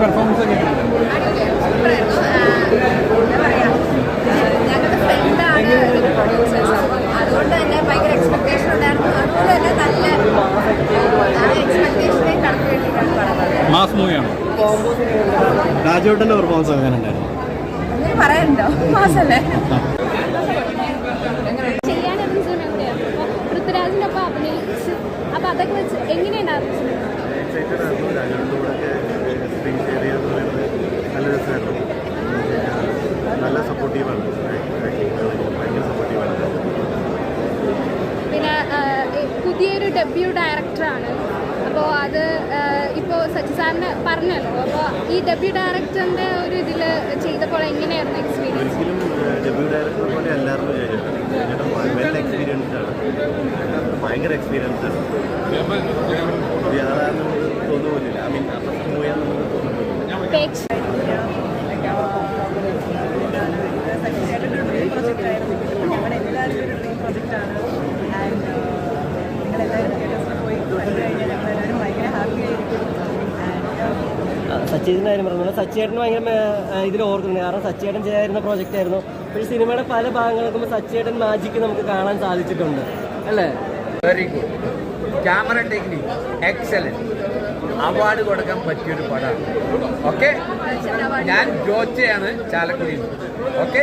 Performance ഒക്കെ ഞങ്ങളുടെ ഫ്രണ്ടാണ് പ്രൊഡ്യൂസേഴ്സ്, അതുകൊണ്ട് തന്നെ ഭയങ്കര എക്സ്പെക്ടേഷൻ ഉണ്ടായിരുന്നു. അതുപോലെ തന്നെ നല്ല എക്സ്പെക്ടേഷനെ കണക്ക് വേണ്ടിയിട്ടാണ് പടം. മാസ് മൂവിയാണ്. രാജുവേട്ടൻ്റെ പെർഫോമൻസ് അങ്ങനെ ഉണ്ടായിരുന്നു. അങ്ങനെ പറയാനുണ്ടോ? മാസല്ലേ? ചെയ്യാനെന്ന സിനിമ എവിടെയാണ് അപ്പോൾ പൃഥ്വിരാജിനൊപ്പം അഭിനയിച്ച് അപ്പോൾ അതൊക്കെ വെച്ച് എങ്ങനെയുണ്ടായിരുന്നു സിനിമ? നല്ല രസമായിരുന്നു. നല്ല സപ്പോർട്ടീവാണ്, ഭയങ്കര സപ്പോർട്ടീവാണ്. പിന്നെ പുതിയൊരു ഡെബ്യൂ ഡയറക്ടറാണ്. അപ്പോൾ അത് ഇപ്പോൾ സച്ചി സാറിന് പറഞ്ഞല്ലോ. അപ്പോൾ ഈ ഡെബ്യൂ ഡയറക്ടറിൻ്റെ ഒരു ഇതിൽ ചെയ്തപ്പോൾ എങ്ങനെയായിരുന്നു എക്സ്പീരിയൻസ്? ഒരിക്കലും ഡെബ്യൂ ഡയറക്ടർ പോലെ അല്ലായിരുന്നു ചേട്ടൻ. വെൽ എക്സ്പീരിയൻസ്ഡ് ആണ്, ഭയങ്കര എക്സ്പീരിയൻസ് ആണ്. യാതൊരു തോന്നുന്നില്ല. ഐ മീൻ ഫസ്റ്റ് മൂവിയാന്ന് നമുക്ക് തോന്നുന്നില്ല. ഞങ്ങളെല്ലാവരും ഒരു ഡ്രീം പ്രൊജക്റ്റാണ്. ആൻഡ് നിങ്ങളെല്ലാവരും തിയേറ്റേഴ്സിൽ പോയി കണ്ടു കഴിഞ്ഞാൽ ഞങ്ങളെല്ലാവരും ഭയങ്കര ഹാപ്പി ആയിരിക്കും. സച്ചേട്ടൻ്റെ കാര്യം പറഞ്ഞാൽ സച്ചേട്ടൻ ഭയങ്കര ഇതിൽ ഓർക്കുന്നുണ്ട്. കാരണം സച്ചേട്ടൻ ചെയ്യായിരുന്ന പ്രോജക്റ്റ് ആയിരുന്നു. ഇപ്പോൾ ഈ സിനിമയുടെ പല ഭാഗങ്ങൾ നോക്കുമ്പോൾ സച്ചേട്ടൻ മാജിക്ക് നമുക്ക് കാണാൻ സാധിച്ചിട്ടുണ്ട് അല്ലേ? Very good. Camera technique excellent. Award കൊടുക്കാൻ പറ്റിയൊരു പടമാണ്. ഓക്കെ, ഞാൻ ജോച്ചയാണ് ചാലക്കുടിയിൽ. ഓക്കെ.